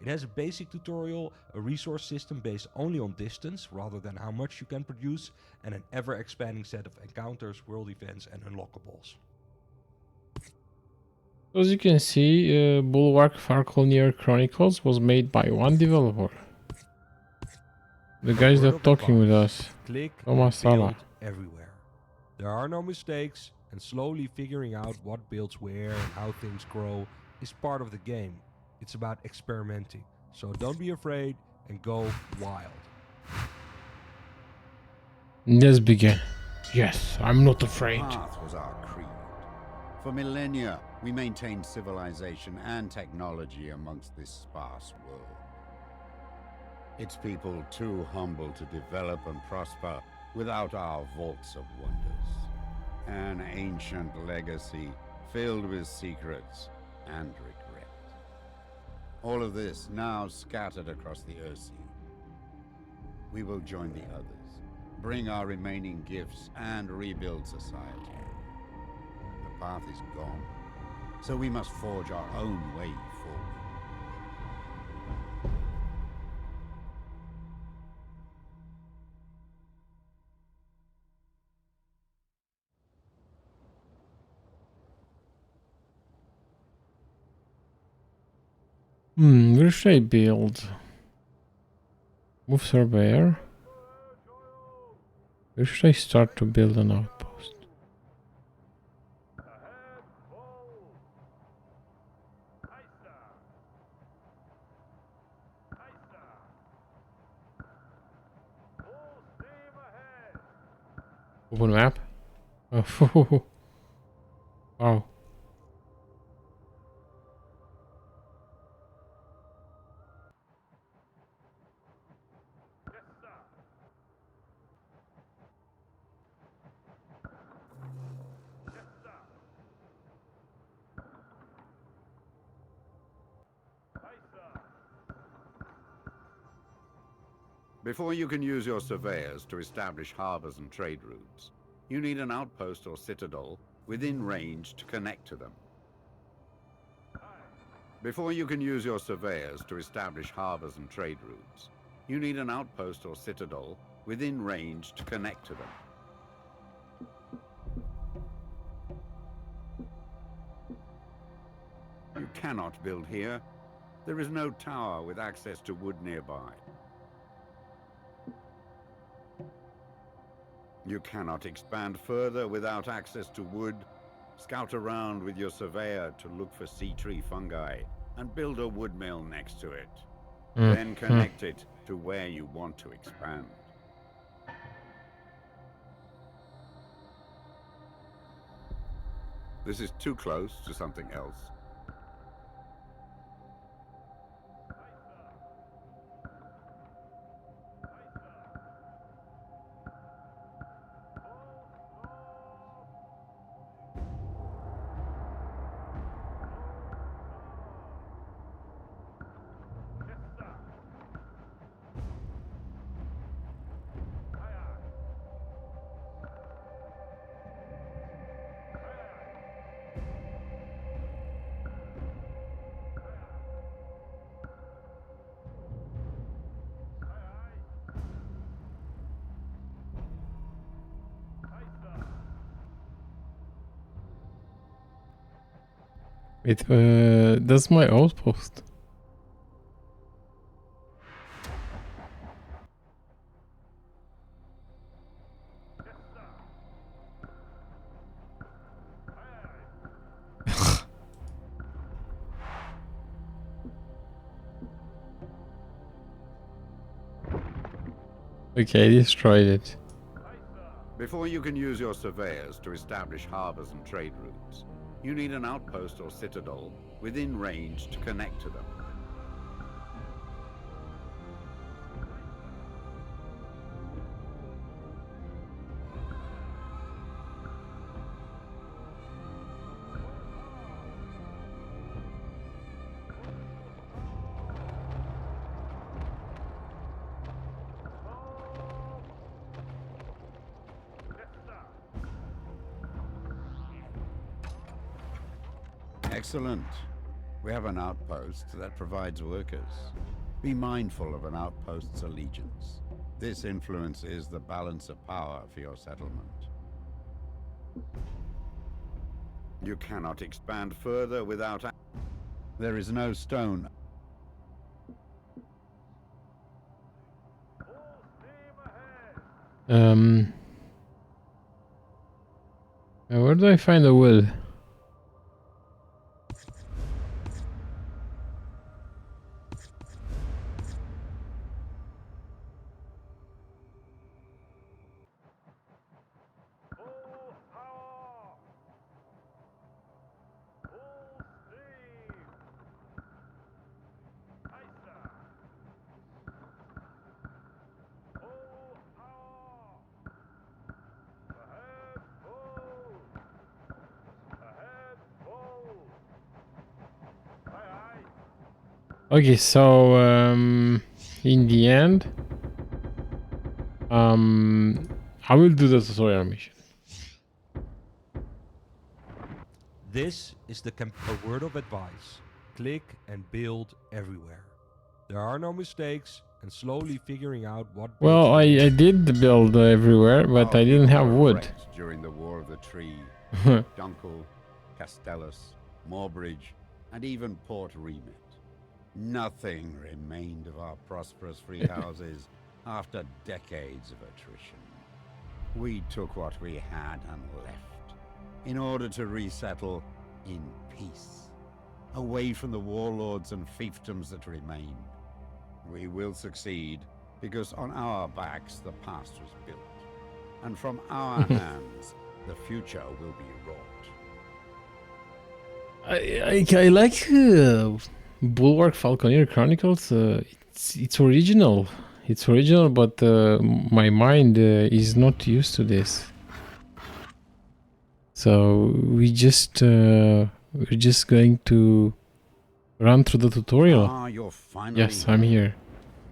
It has a basic tutorial, a resource system based only on distance rather than how much you can produce, and an ever-expanding set of encounters, world events, and unlockables. As you can see, Bulwark Falconeer Chronicles was made by one developer. The guys that are talking with us, Click Tomas and Sala. build everywhere. There are no mistakes, and slowly figuring out what builds where and how things grow is part of the game. It's about experimenting, so don't be afraid and go wild. Let's begin. Yes, I'm not afraid. The path was our creed. For millennia, we maintained civilization and technology amongst this sparse world. Its people too humble to develop and prosper without our vaults of wonders. An ancient legacy filled with secrets and regret. All of this now scattered across the Earthsea. We will join the others, bring our remaining gifts, and rebuild society. The path is gone, so we must forge our own way forward. Where should I build? Move surveyor. Where should I start to build an outpost? Open map? Oh, wow. Before you can use your surveyors to establish harbors and trade routes, you need an outpost or citadel within range to connect to them. Before you can use your surveyors to establish harbors and trade routes, you need an outpost or citadel within range to connect to them. You cannot build here. There is no tower with access to wood nearby. You cannot expand further without access to wood. Scout around with your surveyor to look for sea tree fungi and build a wood mill next to it. Then connect it to where you want to expand. This is too close to something else. Wait, that's my outpost. Okay, I destroyed it. Before you can use your surveyors to establish harbors and trade routes, you need an outpost or citadel within range to connect to them. Excellent. We have an outpost that provides workers. Be mindful of an outpost's allegiance. This influences the balance of power for your settlement. You cannot expand further without... There is no stone. Where do I find the wood? Okay, so in the end, I will do the tutorial mission. This is a word of advice. Click and build everywhere. There are no mistakes, and slowly figuring out what... Well, I did build everywhere, but I didn't have wood. During the War of the Tree, Dunkel, Castellus, Moorbridge, and even Port Remit. Nothing remained of our prosperous free houses after decades of attrition. We took what we had and left, in order to resettle in peace, away from the warlords and fiefdoms that remain. We will succeed, because on our backs the past was built, and from our hands the future will be wrought. I like Bulwark Falconeer Chronicles. It's original. It's original, but my mind is not used to this. So we're just going to run through the tutorial. Ah, you're finally Yes, I'm here.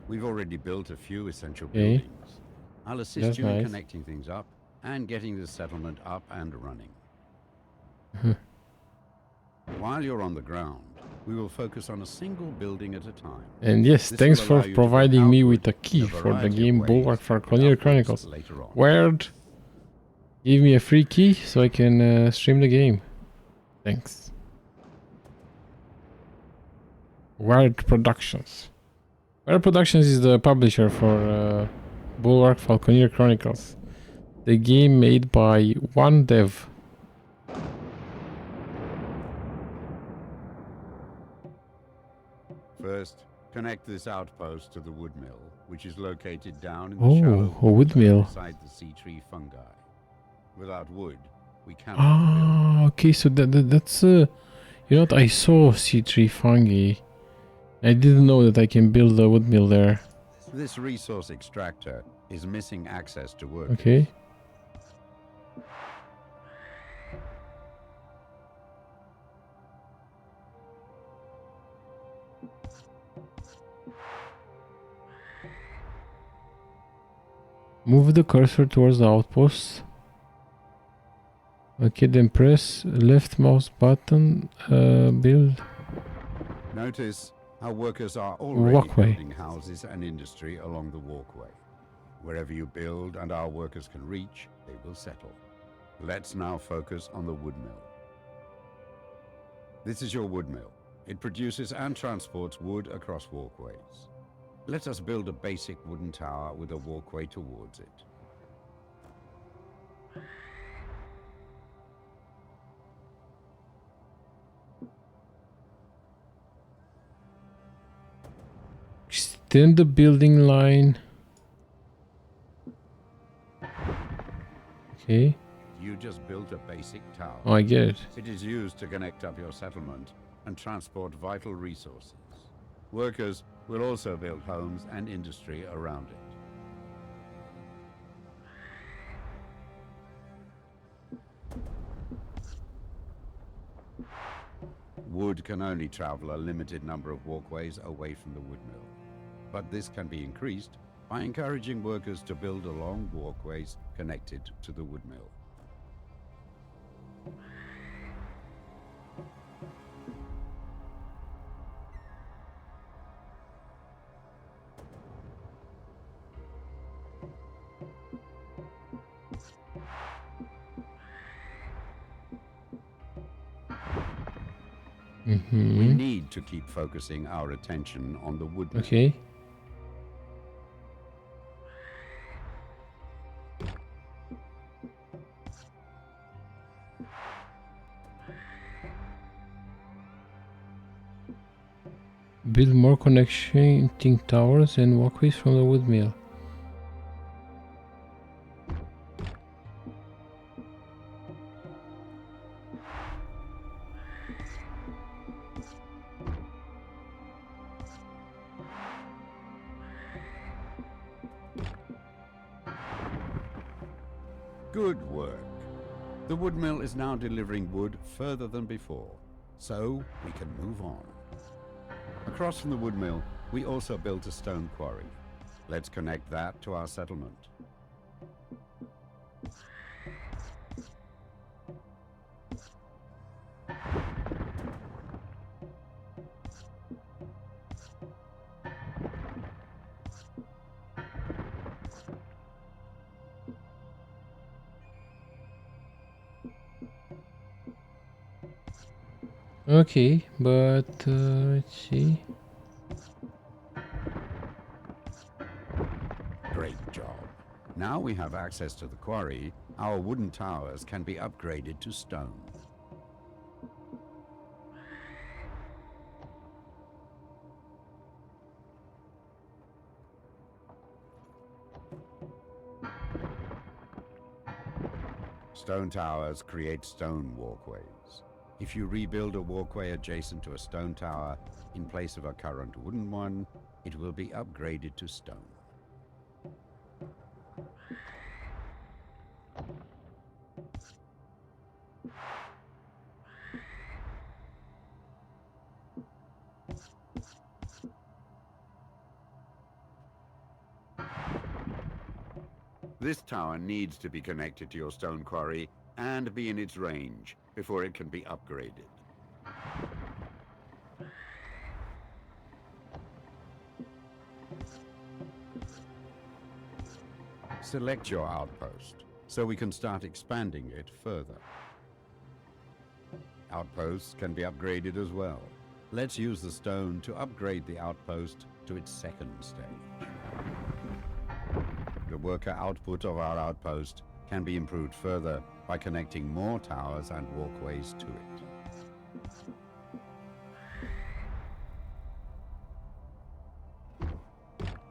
We've already built a few essential Okay. buildings. I'll assist That's you in nice. connecting things up and getting the settlement up and running. While you're on the ground, we will focus on a single building at a time. And yes, This thanks will for allow you to providing build me outward with a in key a for the variety of game ways Bulwark Falconeer with upwards Chronicles. later on. Word, give me a free key so I can stream the game. Thanks. Word Productions. Word Productions is the publisher for Bulwark Falconeer Chronicles. The game made by one dev. First, connect this outpost to the wood mill, which is located down in the shallow Oh, a wood water mill. beside the sea tree fungi. Without wood, we cannot Ah, okay, so that's you know what, I saw C3 fungi. I didn't know that I can build a wood mill there. build. This resource extractor is missing access to work. Okay. Move the cursor towards the outpost. Okay, then press left mouse button, build. Notice how workers are already Walkway. building houses and industry along the walkway. Wherever you build and our workers can reach, they will settle. Let's now focus on the wood mill. This is your wood mill. It produces and transports wood across walkways. Let us build a basic wooden tower with a walkway towards it. Extend the building line. Okay. You just built a basic tower. Oh, I get it. It is used to connect up your settlement and transport vital resources. Workers will also build homes and industry around it. Wood can only travel a limited number of walkways away from the wood mill, but this can be increased by encouraging workers to build along walkways connected to the wood mill. We need to keep focusing our attention on the wood. Okay. Build more connecting towers and walkways from the wood mill. Good work. The wood mill is now delivering wood further than before, so we can move on. Across from the wood mill, we also built a stone quarry. Let's connect that to our settlement. Okay, but let's see. Great job. Now we have access to the quarry, our wooden towers can be upgraded to stone. Stone towers create stone walkways. If you rebuild a walkway adjacent to a stone tower in place of a current wooden one, it will be upgraded to stone. This tower needs to be connected to your stone quarry and be in its range before it can be upgraded. Select your outpost so we can start expanding it further. Outposts can be upgraded as well. Let's use the stone to upgrade the outpost to its second stage. The worker output of our outpost can be improved further by connecting more towers and walkways to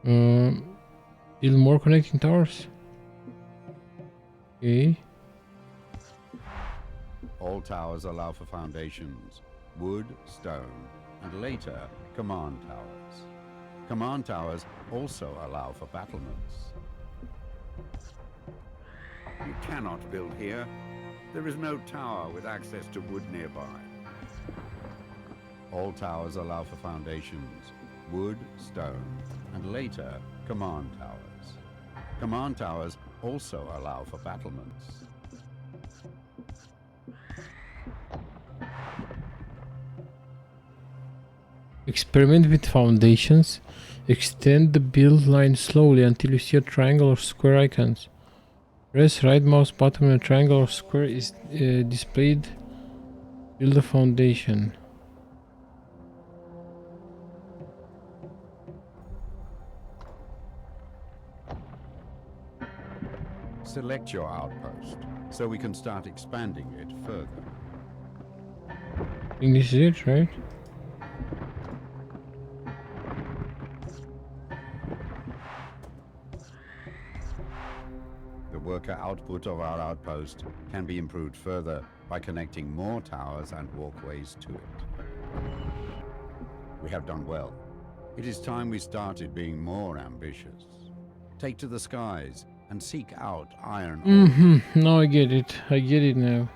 it. Build more connecting towers. Okay. All towers allow for foundations, wood, stone, and later, command towers. Command towers also allow for battlements. You cannot build here. There is no tower with access to wood nearby. All towers allow for foundations, wood, stone, and later, command towers. Command towers also allow for battlements. Experiment with foundations. Extend the build line slowly until you see a triangle or square icons. Press right mouse button when a triangle or square is displayed. Build a foundation. Select your outpost so we can start expanding it further. I think this is it, right? The worker output of our outpost can be improved further by connecting more towers and walkways to it. We have done well. It is time we started being more ambitious. Take to the skies and seek out iron ore. Now I get it. I get it now.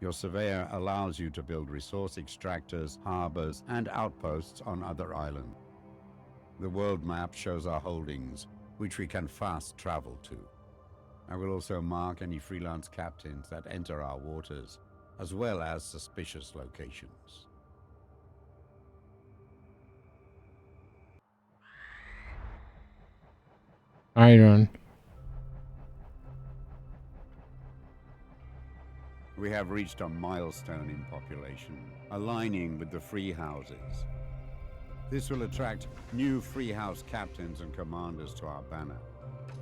Your surveyor allows you to build resource extractors, harbors, and outposts on other islands. The world map shows our holdings, which we can fast travel to. I will also mark any freelance captains that enter our waters, as well as suspicious locations. Iron. We have reached a milestone in population, aligning with the free houses. This will attract new free house captains and commanders to our banner.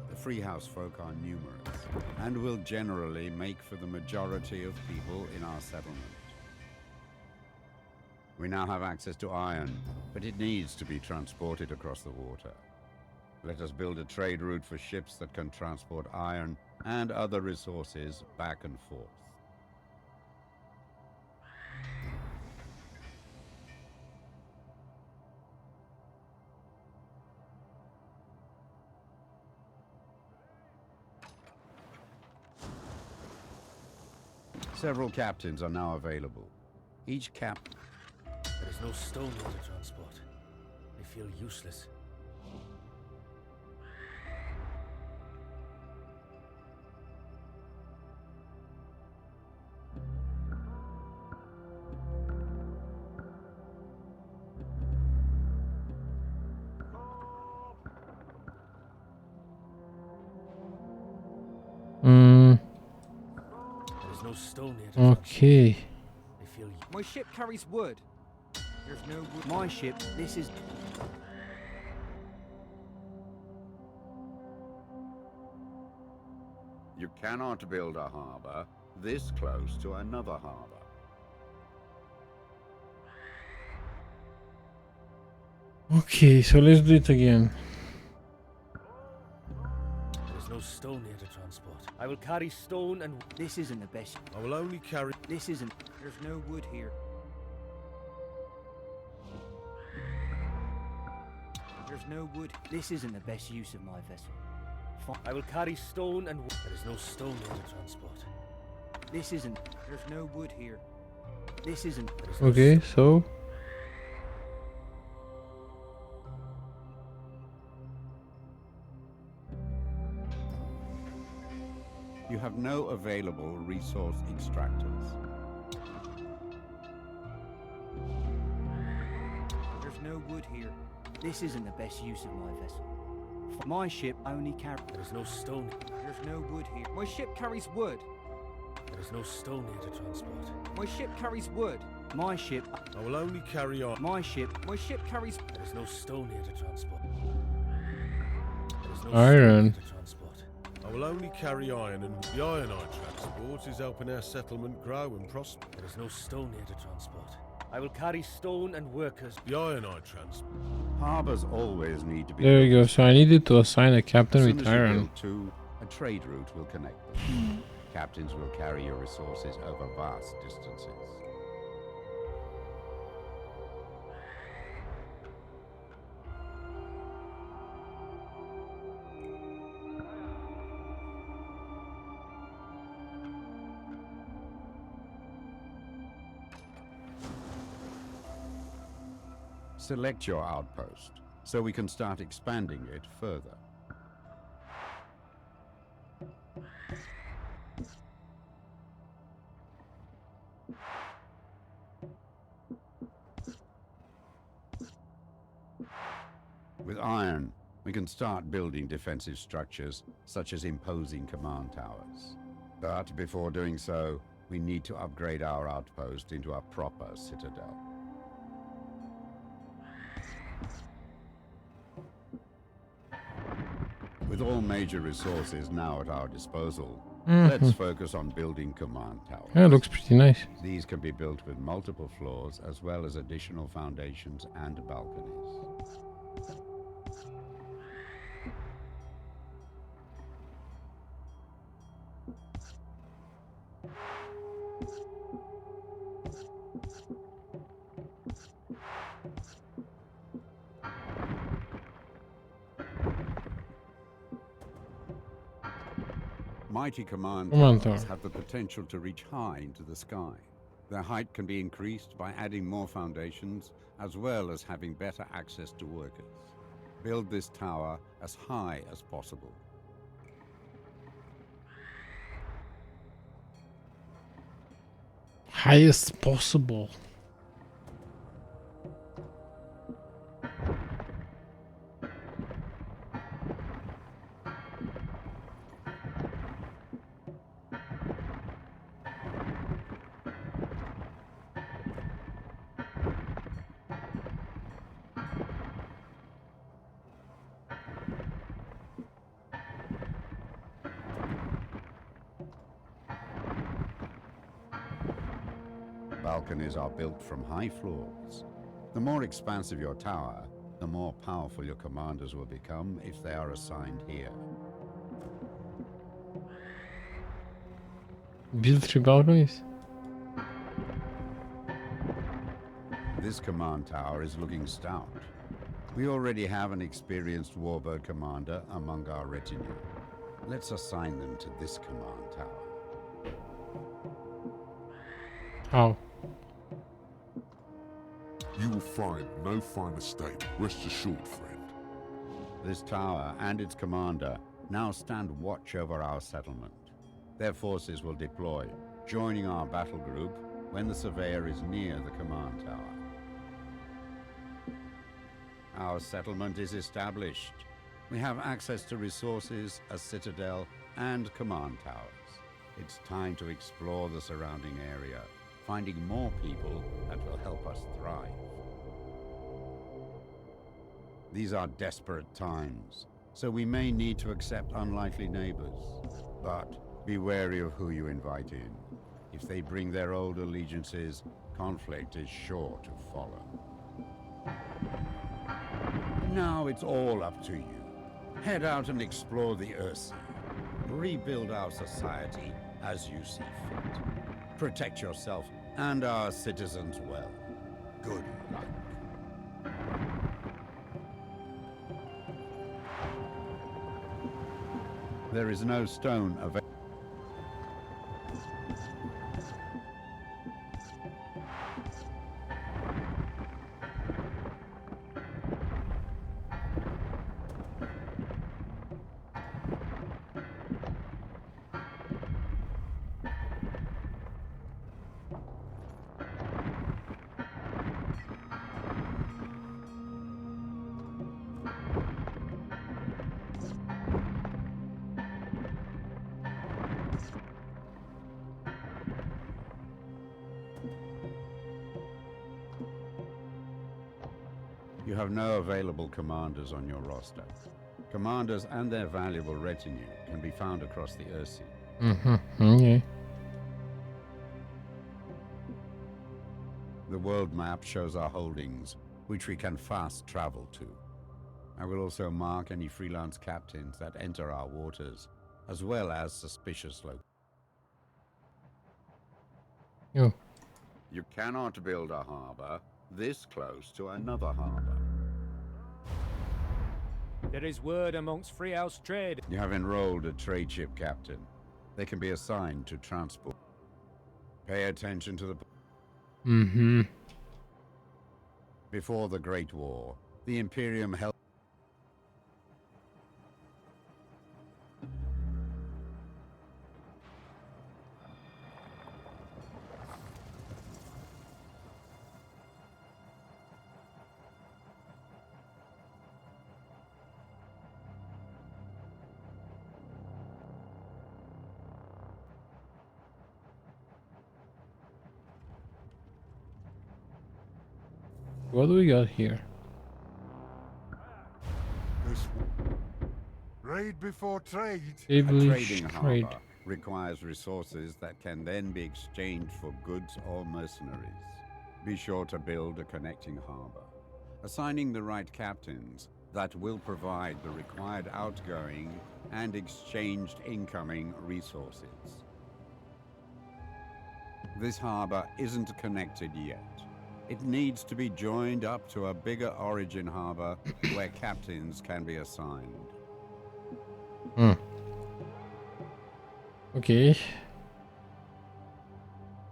The free house folk are numerous, and will generally make for the majority of people in our settlement. We now have access to iron, but it needs to be transported across the water. Let us build a trade route for ships that can transport iron and other resources back and forth. Several captains are now available. Each captain... There is no stone here to transport. I feel useless. There is no stone here to transport. Okay. I feel My ship carries wood. There's no wood. My ship, this is... You cannot build a harbor this close to another harbor. Okay, so let's do it again. There is no stone here to transport. I will carry stone and... This isn't the best. I will only carry... This isn't... There's no wood here. There's no wood. This isn't the best use of my vessel. I will carry stone and... There is no stone here to transport. This isn't... There's no wood here. This isn't... There is no Okay, so You have no available resource extractors. There's no wood here. This isn't the best use of my vessel. My ship only carries... There is no stone. There's no wood here. My ship carries wood. There is no stone here to transport. My ship carries wood. My ship... I will only carry on. My ship carries... There is no stone here to transport. There is no Iron. stone here to transport. I will only carry iron, and the iron I transport is helping our settlement grow and prosper. There is no stone here to transport. I will carry stone and workers. The iron I transport. Harbors always need to be there you go. built. So I needed to assign a captain As with soon as you iron. build two, a trade route will connect them. Captains will carry your resources over vast distances. Select your outpost, so we can start expanding it further. With iron, we can start building defensive structures, such as imposing command towers. But before doing so, we need to upgrade our outpost into a proper citadel. With all major resources now at our disposal, let's focus on building command towers. Yeah, looks pretty nice. These can be built with multiple floors as well as additional foundations and balconies. Mighty command Command towers tower. have the potential to reach high into the sky. Their height can be increased by adding more foundations, as well as having better access to workers. Build this tower as high as possible. Highest possible. Falconeers are built from high floors. The more expansive your tower, the more powerful your commanders will become if they are assigned here. Build 3 balconies? This command tower is looking stout. We already have an experienced warbird commander among our retinue. Let's assign them to this command tower. How? You will find no fine estate, rest assured, friend. This tower and its commander now stand watch over our settlement. Their forces will deploy, joining our battle group when the surveyor is near the command tower. Our settlement is established. We have access to resources, a citadel, and command towers. It's time to explore the surrounding area, finding more people that will help us thrive. These are desperate times, so we may need to accept unlikely neighbors. But be wary of who you invite in. If they bring their old allegiances, conflict is sure to follow. Now it's all up to you. Head out and explore the Earthsea. Rebuild our society as you see fit. Protect yourself and our citizens well. Good luck. There is no stone available. You have no available commanders on your roster. Commanders and their valuable retinue can be found across the Earthsea. Okay. The world map shows our holdings, which we can fast travel to. I will also mark any freelance captains that enter our waters, as well as suspicious locations. Oh. You cannot build a harbor this close to another harbor. There is word amongst Freehouse trade. You have enrolled a trade ship captain. They can be assigned to transport. Pay attention to the... Before the Great War, the Imperium held... What do we got here? This raid before trade. A Established trading trade. harbor requires resources that can then be exchanged for goods or mercenaries. Be sure to build a connecting harbor, assigning the right captains that will provide the required outgoing and exchanged incoming resources. This harbor isn't connected yet. It needs to be joined up to a bigger origin harbor where captains can be assigned. Okay.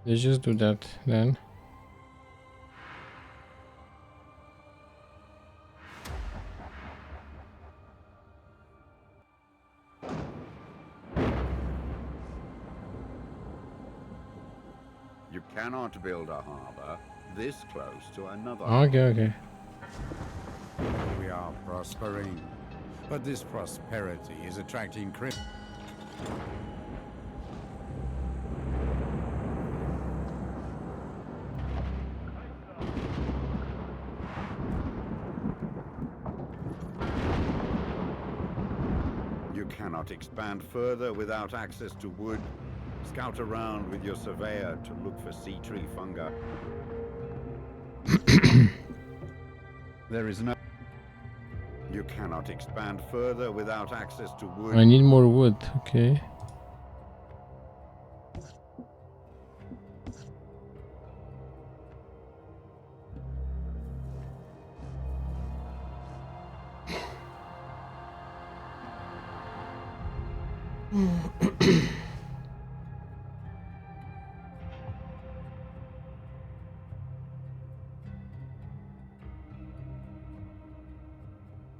Let's just do that then. You cannot build a harbor this close to another. Okay. We are prospering, but this prosperity is attracting critics. You cannot expand further without access to wood, Scout around with your surveyor to look for sea tree fungi. There is no... You cannot expand further without access to wood. I need more wood, okay.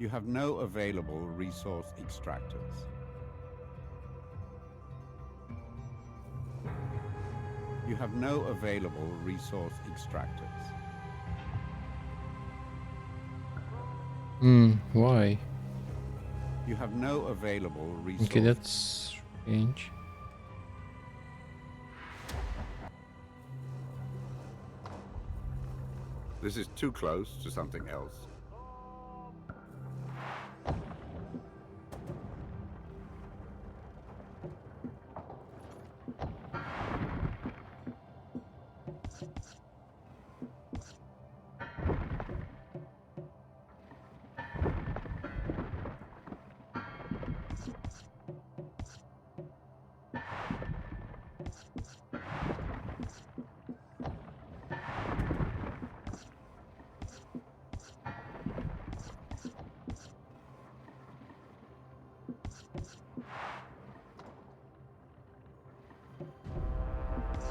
You have no available resource extractors. You have no available resource extractors. Why? You have no available resource. Okay, that's strange. This is too close to something else.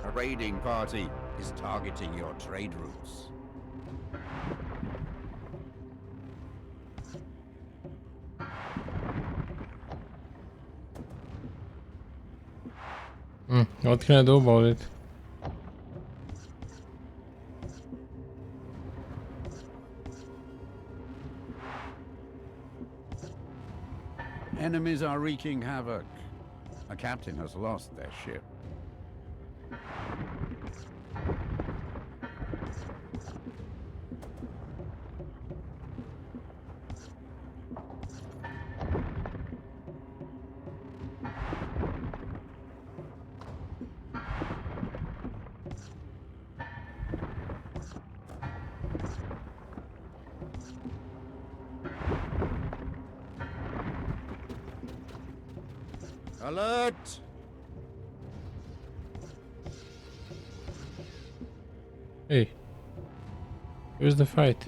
A raiding party is targeting your trade routes. What can I do about it? Enemies are wreaking havoc. A captain has lost their ship. Alert! Hey, where's the fight?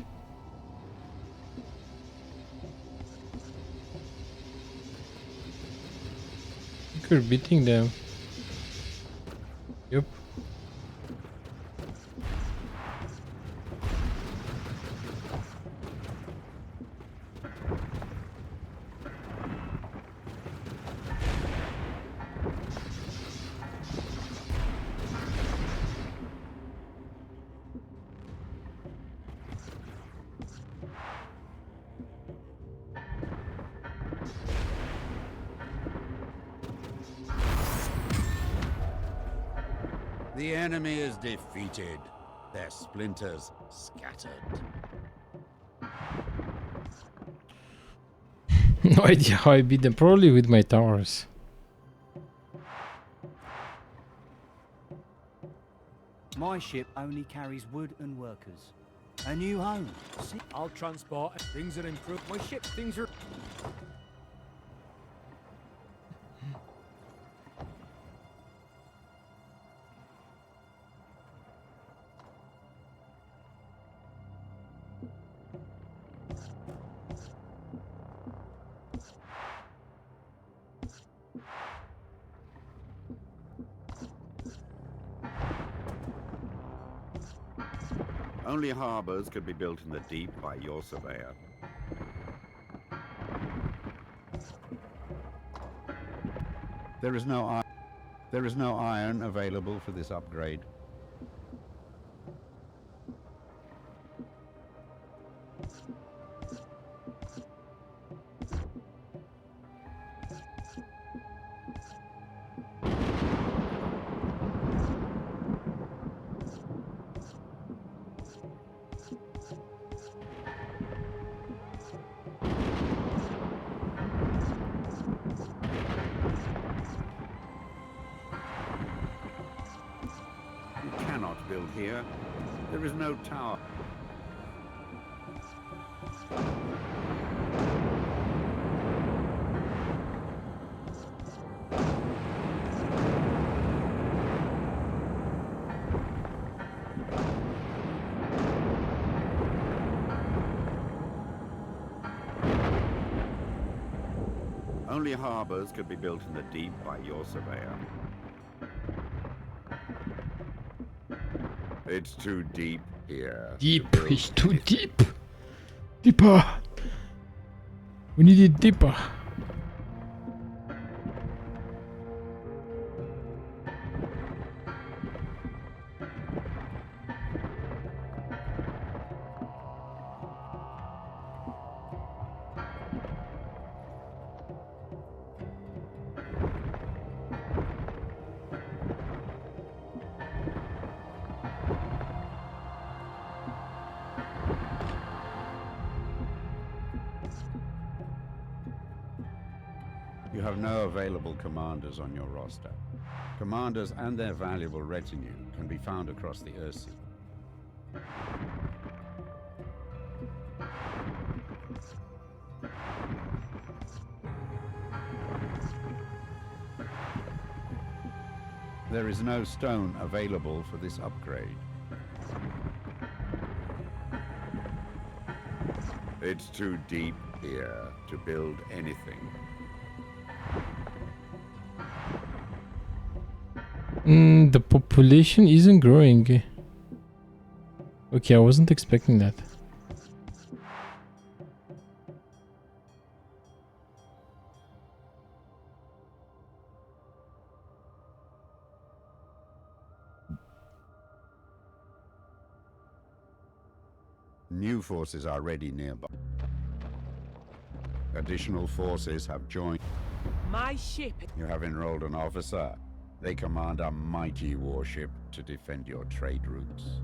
I think we're beating them. Yep. The enemy is defeated. Their splinters scattered. No idea how I beat them. Probably with my towers. My ship only carries wood and workers. A new home. See? I'll transport. Things are improved. My ship, things are... Only harbors could be built in the deep by your surveyor. There is no iron available for this upgrade. here. There is no tower. Only harbors could be built in the deep by your surveyor. It's too deep here. Deep. to build It's too anything. deep. Deeper. We need it deeper. You have no available commanders on your roster. Commanders and their valuable retinue can be found across the Earthsea. There is no stone available for this upgrade. It's too deep here to build anything. The population isn't growing. Okay, I wasn't expecting that. New forces are ready nearby. Additional forces have joined. My ship. You have enrolled an officer. They command a mighty warship to defend your trade routes.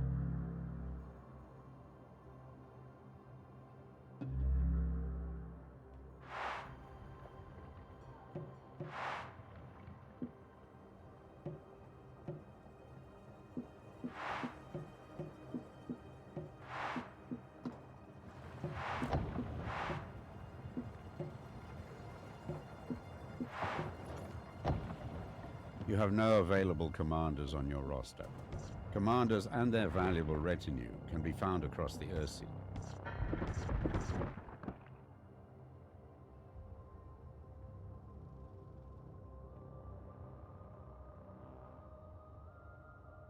You have no available commanders on your roster. Commanders and their valuable retinue can be found across the Earthsea.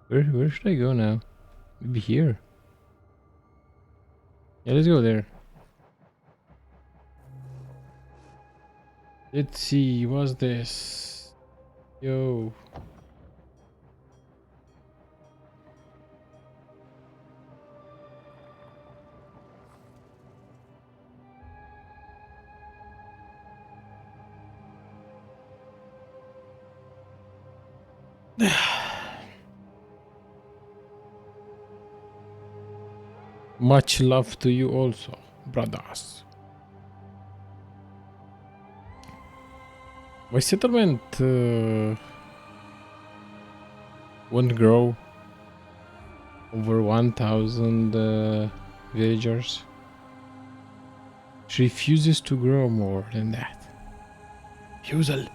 Where should I go now? Maybe here. Yeah, let's go there. Let's see, what's this? Yo. Much love to you also, brothers. My settlement won't grow over 1,000 villagers. It refuses to grow more than that. Refusal.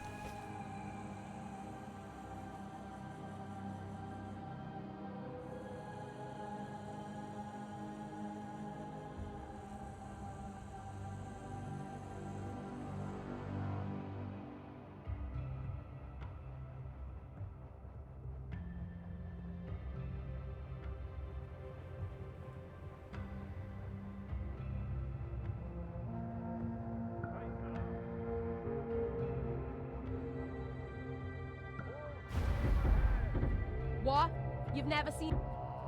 What? You've never seen...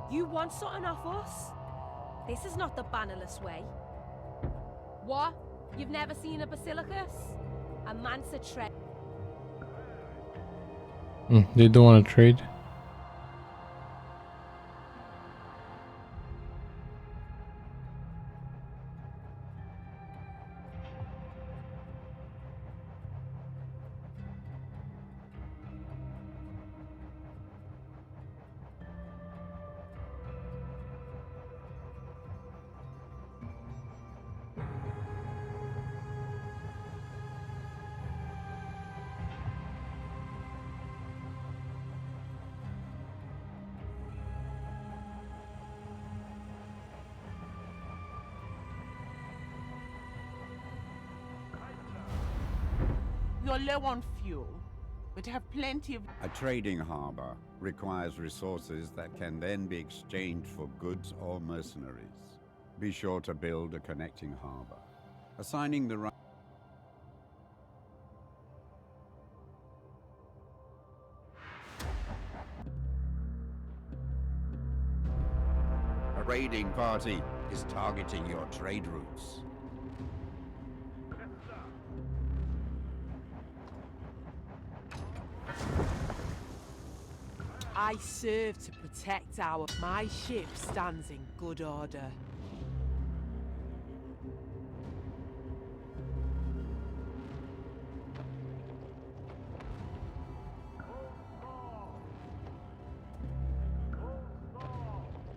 You want something off us? This is not the bannerless way. What? You've never seen a basilicus? A mansa tread. They don't want to trade. You're low on fuel, but have plenty of... A trading harbor requires resources that can then be exchanged for goods or mercenaries. Be sure to build a connecting harbor. Assigning the right... A raiding party is targeting your trade routes. I serve to protect our... My ship stands in good order.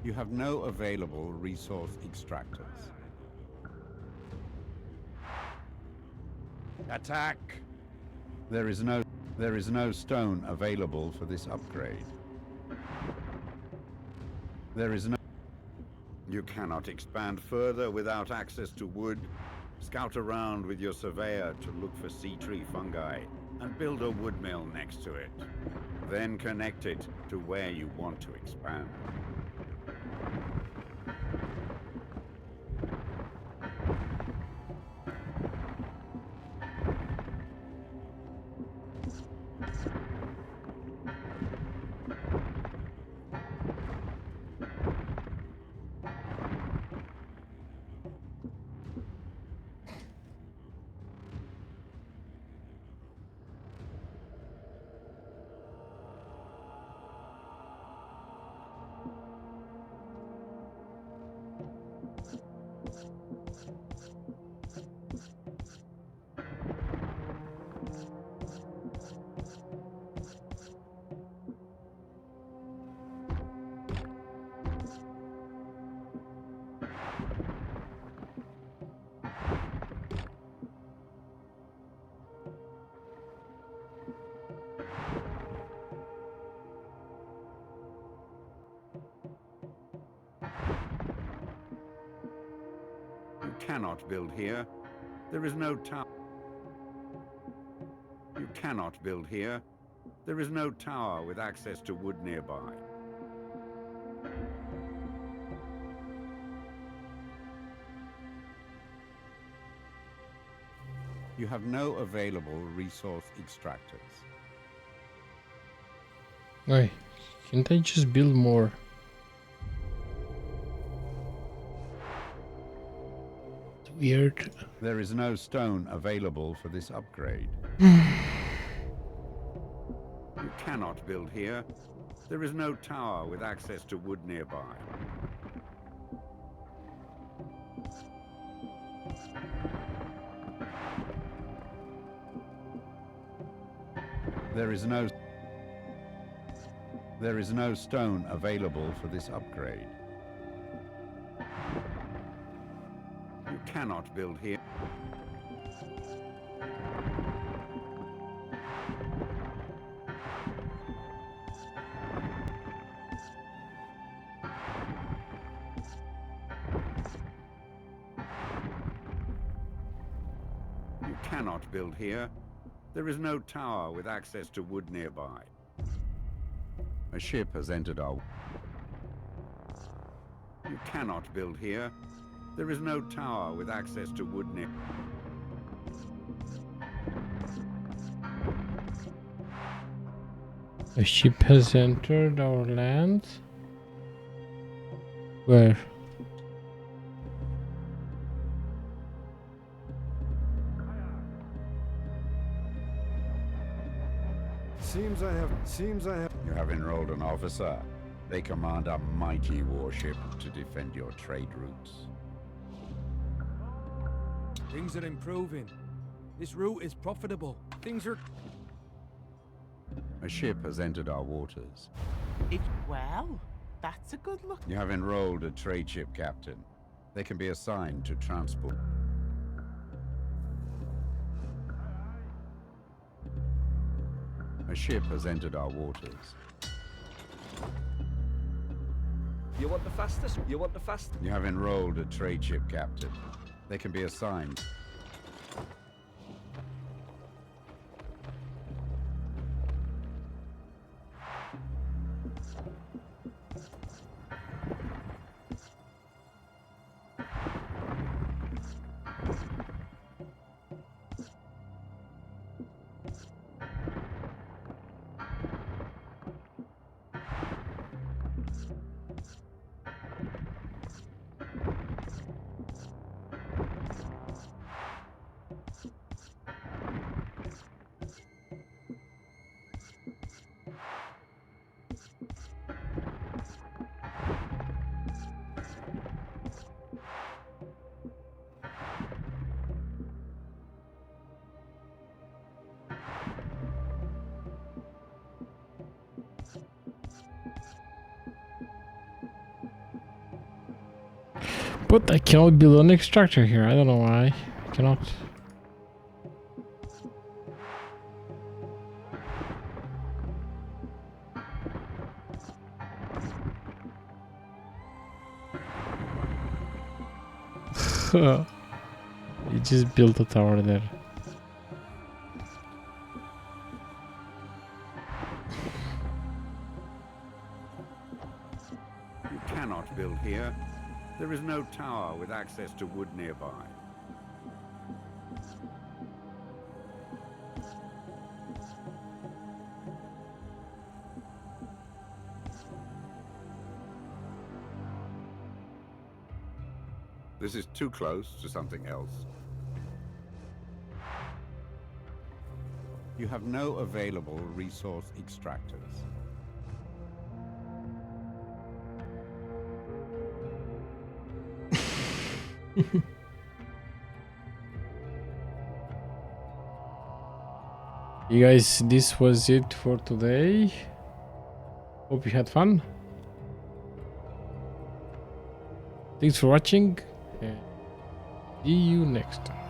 You have no available resource extractors. Attack! There is no stone available for this upgrade. There is no... You cannot expand further without access to wood. Scout around with your surveyor to look for sea tree fungi and build a wood mill next to it. Then connect it to where you want to expand. Cannot build here. There is no tower. You cannot build here. There is no tower with access to wood nearby. You have no available resource extractors. Wait, can't I just build more? Weird. There is no stone available for this upgrade. Hmm. You cannot build here. There is no tower with access to wood nearby. There is no stone available for this upgrade. You cannot build here. You cannot build here. There is no tower with access to wood nearby. A ship has entered our... You cannot build here. There is no tower with access to wood near... A ship has entered our land. Where? Seems I have... You have enrolled an officer. They command a mighty warship to defend your trade routes. Things are improving. This route is profitable. Things are... A ship has entered our waters. Well, that's a good look. You have enrolled a trade ship captain. They can be assigned to transport. A ship has entered our waters. You want the fastest? You want the fast? You have enrolled a trade ship captain. They can be assigned. But I cannot build an extractor here. I don't know why. I cannot. You just built a tower there. You cannot build here. There is no tower with access to wood nearby. This is too close to something else. You have no available resource extractors. You guys, this was it for today. Hope you had fun. Thanks for watching. And see you next time.